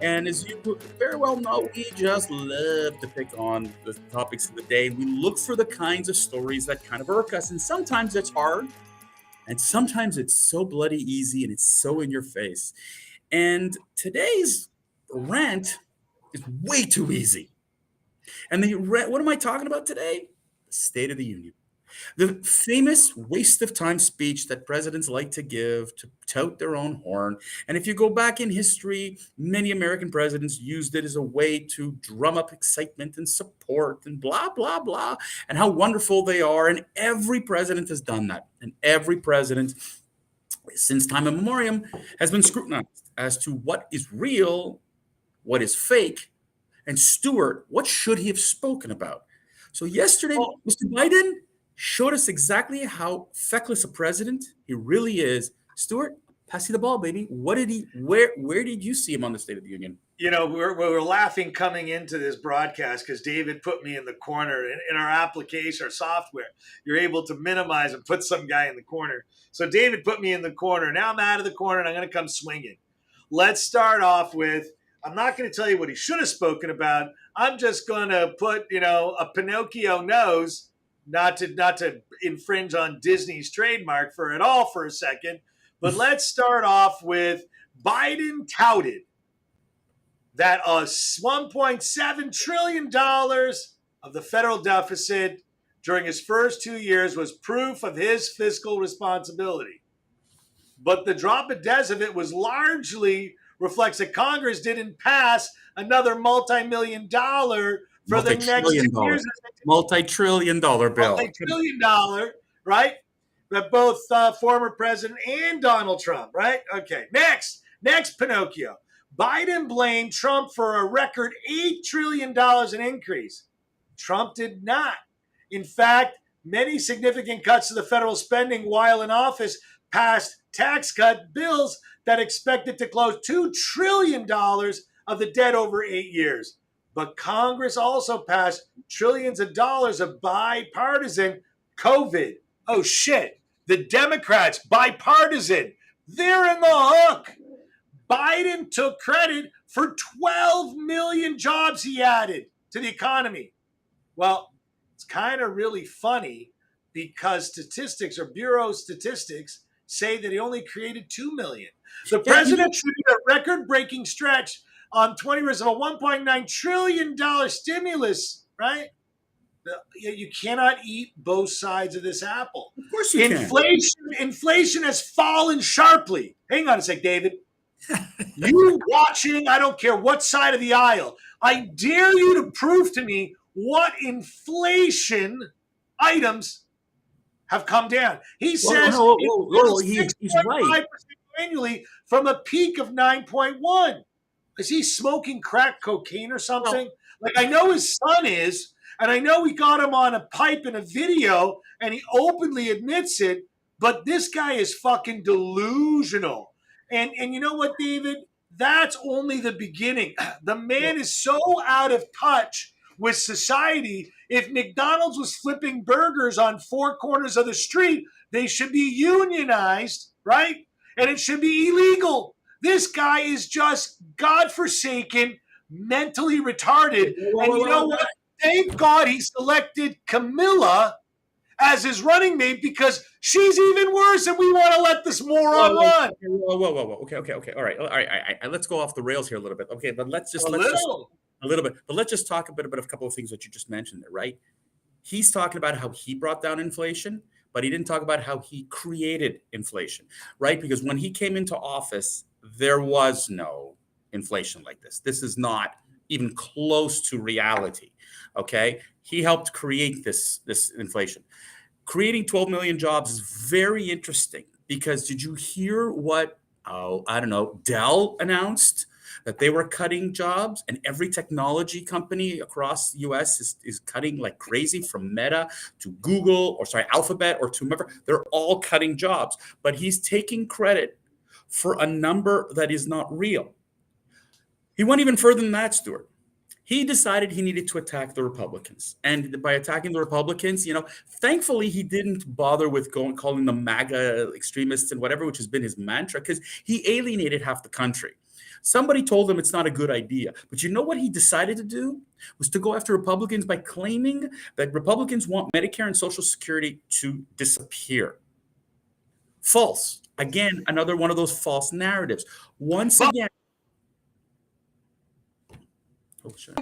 And as you very well know, we just love to pick on the topics of the day. We look for the kinds of stories that kind of irk us. And sometimes it's hard, and sometimes it's so bloody easy and it's so in your face. And today's rant is way too easy. And what am I talking about today? The State of the Union. The famous waste of time speech that presidents like to give to tout their own horn. And if you go back in history, many American presidents used it as a way to drum up excitement and support and blah, blah, blah, and how wonderful they are. And every president has done that. And every president, since time immemorial, has been scrutinized as to what is real, what is fake, and Stuart, what should he have spoken about? So yesterday, Well, Mr. Biden showed us exactly how feckless a president he really is. Stuart, pass you the ball, baby. What did he? Where did you see him on the State of the Union? we were laughing coming into this broadcast because David put me in the corner in our application, our software. You're able to minimize and put some guy in the corner. So David put me in the corner. Now I'm out of the corner and I'm going to come swinging. Let's start off with, I'm not going to tell you what he should have spoken about. I'm just going to put, a Pinocchio nose, not to infringe on Disney's trademark for it all for a second. But let's start off with Biden touted that $1.7 trillion of the federal deficit during his first 2 years was proof of his fiscal responsibility. But the drop of dead of it was largely reflects that Congress didn't pass another multi-million dollar for the next 2 years. Multi-trillion dollar bill. Multi-trillion dollar, right? That both former president and Donald Trump, right? Okay, next Pinocchio. Biden blamed Trump for a record $8 trillion in increase. Trump did not. In fact, many significant cuts to the federal spending while in office passed tax cut bills that expected to close $2 trillion of the debt over 8 years. But Congress also passed trillions of dollars of bipartisan COVID. Oh, shit. The Democrats, bipartisan, they're in the hook. Biden took credit for 12 million jobs he added to the economy. Well, it's kind of really funny because statistics or Bureau of Statistics say that he only created 2 million. The president treated a record-breaking stretch on 20 years of a $1.9 trillion stimulus, right? You cannot eat both sides of this apple. Of course you can. Inflation has fallen sharply. Hang on a sec, David. You watching, I don't care what side of the aisle, I dare you to prove to me what inflation items have come down. He says he's right. Annually from a peak of 9.1. Is he smoking crack cocaine or something? Like, I know his son is, and I know we got him on a pipe in a video, and he openly admits it, but this guy is fucking delusional. And you know what, David? That's only the beginning. The man is so out of touch with society. If McDonald's was flipping burgers on four corners of the street, they should be unionized, right? And it should be illegal. This guy is just godforsaken, mentally retarded. And you know what? Thank God he selected Camilla as his running mate because she's even worse and we want to let this moron run. Whoa. Okay. All right. Let's go off the rails here a little bit. Okay, but let's just a little bit. But let's just talk a bit about a couple of things that you just mentioned there, right? He's talking about how he brought down inflation, but he didn't talk about how he created inflation, right? Because when he came into office, there was no inflation like this. This is not even close to reality, okay? He helped create this inflation. Creating 12 million jobs is very interesting because did you hear what, Dell announced? That they were cutting jobs, and every technology company across the US is cutting like crazy, from Meta to Alphabet or to whomever. They're all cutting jobs, but he's taking credit for a number that is not real. He went even further than that, Stuart. He decided he needed to attack the Republicans. And by attacking the Republicans, thankfully he didn't bother with calling them MAGA extremists and whatever, which has been his mantra, because he alienated half the country. Somebody told him it's not a good idea. But you know what he decided to do? Was to go after Republicans by claiming that Republicans want Medicare and Social Security to disappear. False. Again, another one of those false narratives. Once again,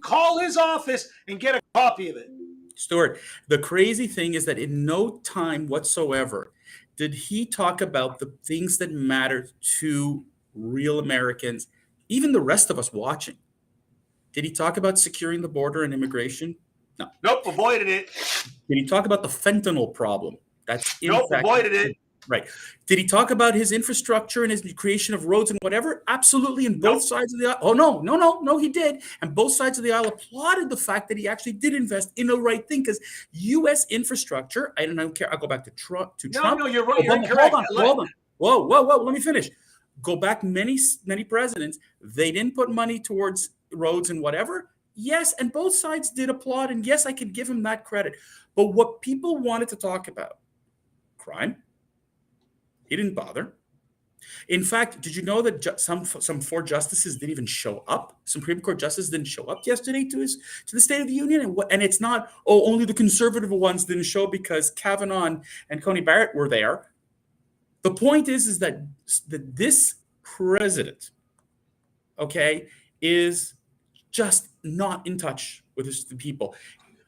call his office and get a copy of it. Stuart, the crazy thing is that in no time whatsoever did he talk about the things that matter to real Americans, even the rest of us watching. Did he talk about securing the border and immigration? No. Nope, avoided it. Did he talk about the fentanyl problem? That's avoided it. Right. Did he talk about his infrastructure and his creation of roads and whatever? Absolutely. And both sides of the aisle. Oh, no, he did. And both sides of the aisle applauded the fact that he actually did invest in the right thing, because U.S. infrastructure, I don't care. I'll go back to Trump. No, you're right. You're correct. Hold on. Whoa. Let me finish. Go back many presidents. They didn't put money towards roads and whatever. Yes, and both sides did applaud. And yes, I can give him that credit. But what people wanted to talk about, crime, he didn't bother. In fact, did you know that some 4 justices didn't even show up? Supreme Court justices didn't show up yesterday to the State of the Union, and it's not only the conservative ones didn't show because Kavanaugh and Coney Barrett were there. The point is that this president, okay, is just not in touch with the people.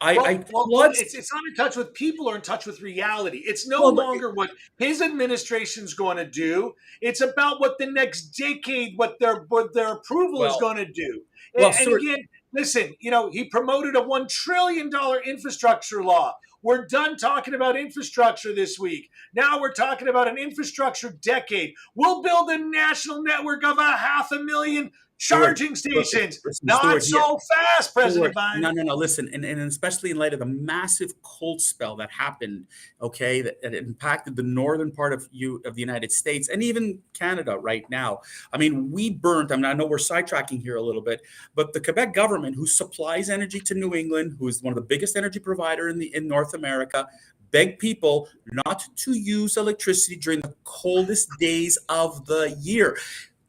It's not in touch with people or in touch with reality. It's no longer what his administration's going to do. It's about what the next decade, what their approval is going to do. Again, listen, he promoted a $1 trillion infrastructure law. We're done talking about infrastructure this week. Now we're talking about an infrastructure decade. We'll build a national network of 500,000 charging stations. Not so fast, President Biden. No. Listen, and especially in light of the massive cold spell that happened, okay, that impacted the northern part of the United States and even Canada right now. I mean, we burnt. I know we're sidetracking here a little bit, but the Quebec government, who supplies energy to New England, who is one of the biggest energy provider in North America, begged people not to use electricity during the coldest days of the year.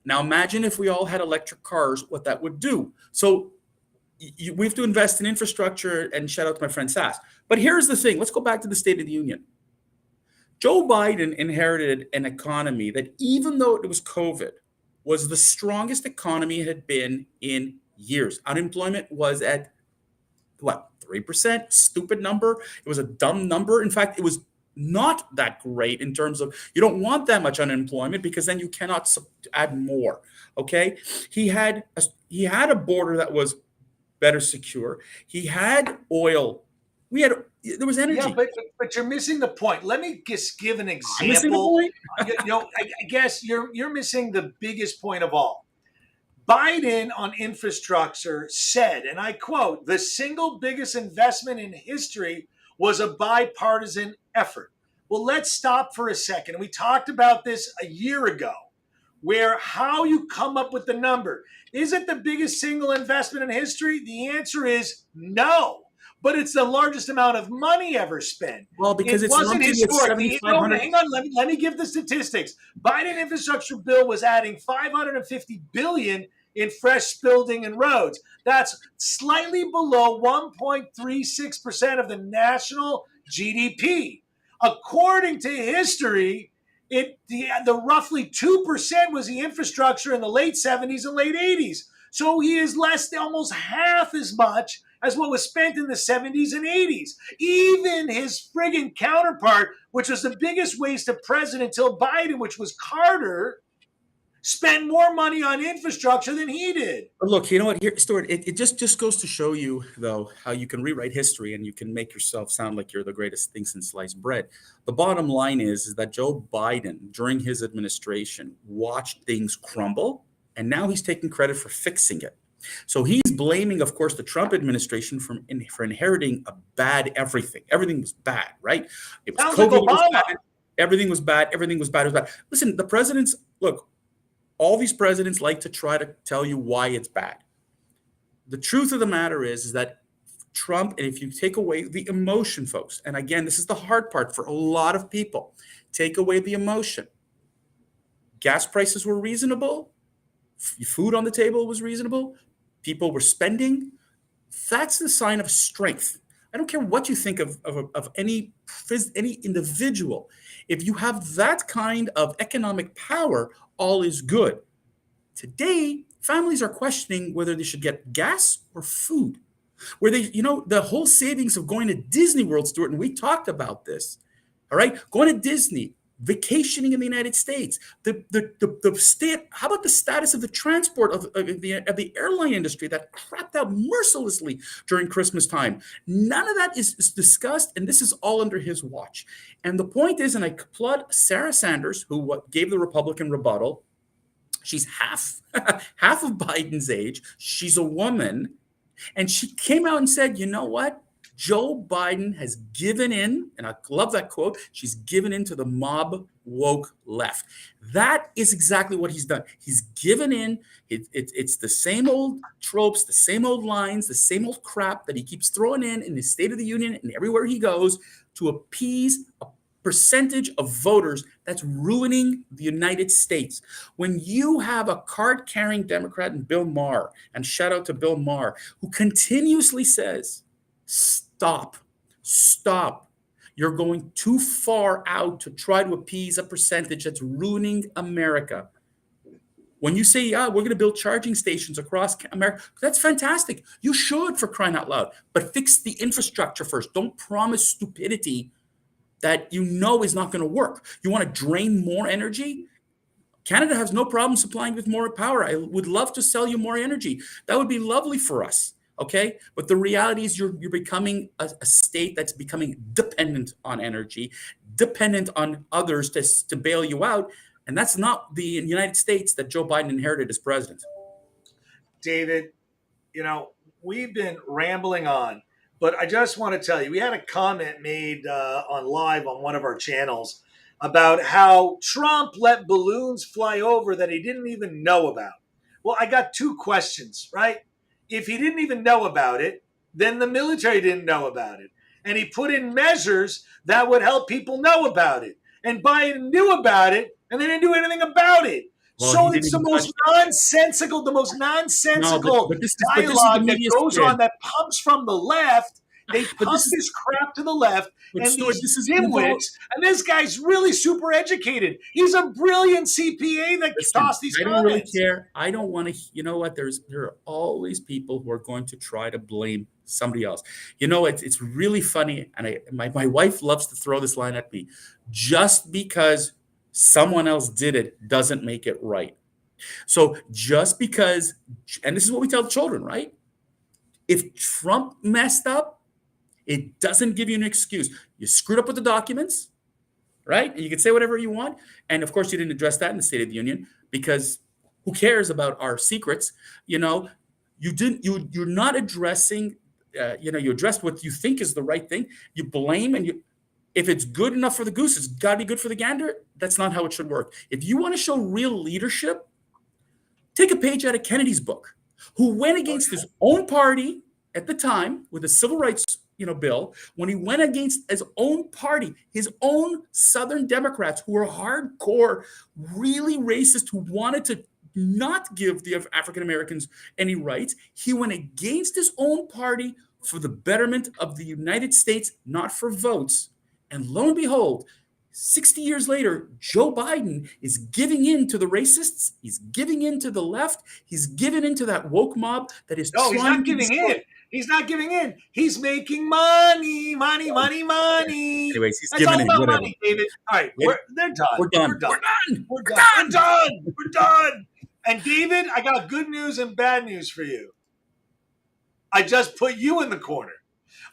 Now, imagine if we all had electric cars, what that would do. So we have to invest in infrastructure, and shout out to my friend Sass. But here's the thing. Let's go back to the State of the Union. Joe Biden inherited an economy that, even though it was COVID, was the strongest economy it had been in years. Unemployment was at, 3%? Stupid number. It was a dumb number. In fact, it was not that great in terms of, you don't want that much unemployment because then you cannot add more. Okay, he had a border that was better secure. He had oil. There was energy. Yeah, but you're missing the point. Let me just give an example. I'm missing the point? I guess you're missing the biggest point of all. Biden on infrastructure said, and I quote, "The single biggest investment in history was a bipartisan effort." Well, let's stop for a second. We talked about this a year ago, where how you come up with the number. Is it the biggest single investment in history? The answer is no. But it's the largest amount of money ever spent. Well, because it wasn't historically. Hang on, let me give the statistics. Biden infrastructure bill was adding $550 billion in fresh building and roads. That's slightly below 1.36% of the national GDP. According to history, the roughly 2% was the infrastructure in the late 70s and late 80s. So he is almost half as much as what was spent in the 70s and 80s. Even his friggin' counterpart, which was the biggest waste of president until Biden, which was Carter, spent more money on infrastructure than he did. But look, you know what, here, Stuart, it just goes to show you, though, how you can rewrite history and you can make yourself sound like you're the greatest thing since sliced bread. The bottom line is that Joe Biden, during his administration, watched things crumble, and now he's taking credit for fixing it. So he's blaming, of course, the Trump administration for inheriting a bad everything. Everything was bad, right? It was COVID. Was bad. Everything was bad. Everything was bad. It was bad. Listen, the presidents, look, all these presidents like to try to tell you why it's bad. The truth of the matter is that Trump, and if you take away the emotion, folks, and again, this is the hard part for a lot of people, take away the emotion. Gas prices were reasonable. Food on the table was reasonable. People were spending. That's the sign of strength. I don't care what you think of any individual. If you have that kind of economic power, all is good. Today, families are questioning whether they should get gas or food. Where the whole savings of going to Disney World, Stuart, and we talked about this. All right, going to Disney, vacationing in the United States, the state. How about the status of the transport of the airline industry that crapped out mercilessly during Christmas time? None of that is discussed, and this is all under his watch. And the point is, and I applaud Sarah Sanders, who gave the Republican rebuttal. She's half of Biden's age. She's a woman, and she came out and said, "You know what? Joe Biden has given in," and I love that quote, she's given in to the mob woke left. That is exactly what he's done. He's given in. It's the same old tropes, the same old lines, the same old crap that he keeps throwing in the State of the Union and everywhere he goes to appease a percentage of voters that's ruining the United States. When you have a card-carrying Democrat in Bill Maher, and shout out to Bill Maher, who continuously says, stop. You're going too far out to try to appease a percentage that's ruining America. When you say, we're going to build charging stations across America, that's fantastic. You should, for crying out loud. But fix the infrastructure first. Don't promise stupidity that you know is not going to work. You want to drain more energy? Canada has no problem supplying with more power. I would love to sell you more energy. That would be lovely for us. Okay, but the reality is you're becoming a state that's becoming dependent on energy, dependent on others to bail you out, and that's not the United States that Joe Biden inherited as president. David, we've been rambling on, but I just want to tell you, we had a comment made on live on one of our channels about how Trump let balloons fly over that he didn't even know about. Well, I got two questions, right? If he didn't even know about it, then the military didn't know about it. And he put in measures that would help people know about it. And Biden knew about it, and they didn't do anything about it. Well, so it's the most nonsensical dialogue that goes on, that pumps from the left. They pump this crap to the left, and these dimwits, and this guy's really super educated. He's a brilliant CPA that tossed these comments. I don't really care. I don't want to, you know what, there are always people who are going to try to blame somebody else. It's really funny, and my wife loves to throw this line at me. Just because someone else did it doesn't make it right. So just because, and this is what we tell the children, right? If Trump messed up, it doesn't give you an excuse. You screwed up with the documents, right? And you can say whatever you want. And of course, you didn't address that in the State of the Union, because who cares about our secrets? You're not addressing, you addressed what you think is the right thing. You blame, and if it's good enough for the goose, it's got to be good for the gander. That's not how it should work. If you want to show real leadership, take a page out of Kennedy's book, who went against his own party at the time with the civil rights bill, when he went against his own party, his own Southern Democrats who were hardcore, really racist, who wanted to not give the African Americans any rights. He went against his own party for the betterment of the United States, not for votes. And lo and behold, 60 years later, Joe Biden is giving in to the racists. He's giving in to the left. He's giving in to that woke mob that is trying to... No, he's not giving in. He's not giving in. He's making money. Anyways, he's That's giving all in. about Whatever. money, David. All right, they're done. We're done. We're done. And David, I got good news and bad news for you. I just put you in the corner.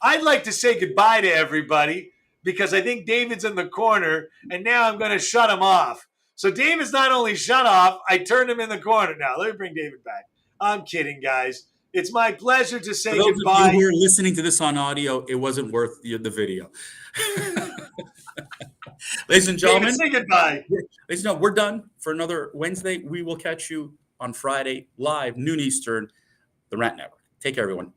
I'd like to say goodbye to everybody, because I think David's in the corner, and now I'm going to shut him off. So David's not only shut off, I turned him in the corner now. Let me bring David back. I'm kidding, guys. It's my pleasure to say goodbye. For those of you who are listening to this on audio, it wasn't worth the video. Ladies and gentlemen, David, say goodbye. Ladies and gentlemen, we're done for another Wednesday. We will catch you on Friday, live, noon Eastern, the Rant Network. Take care, everyone.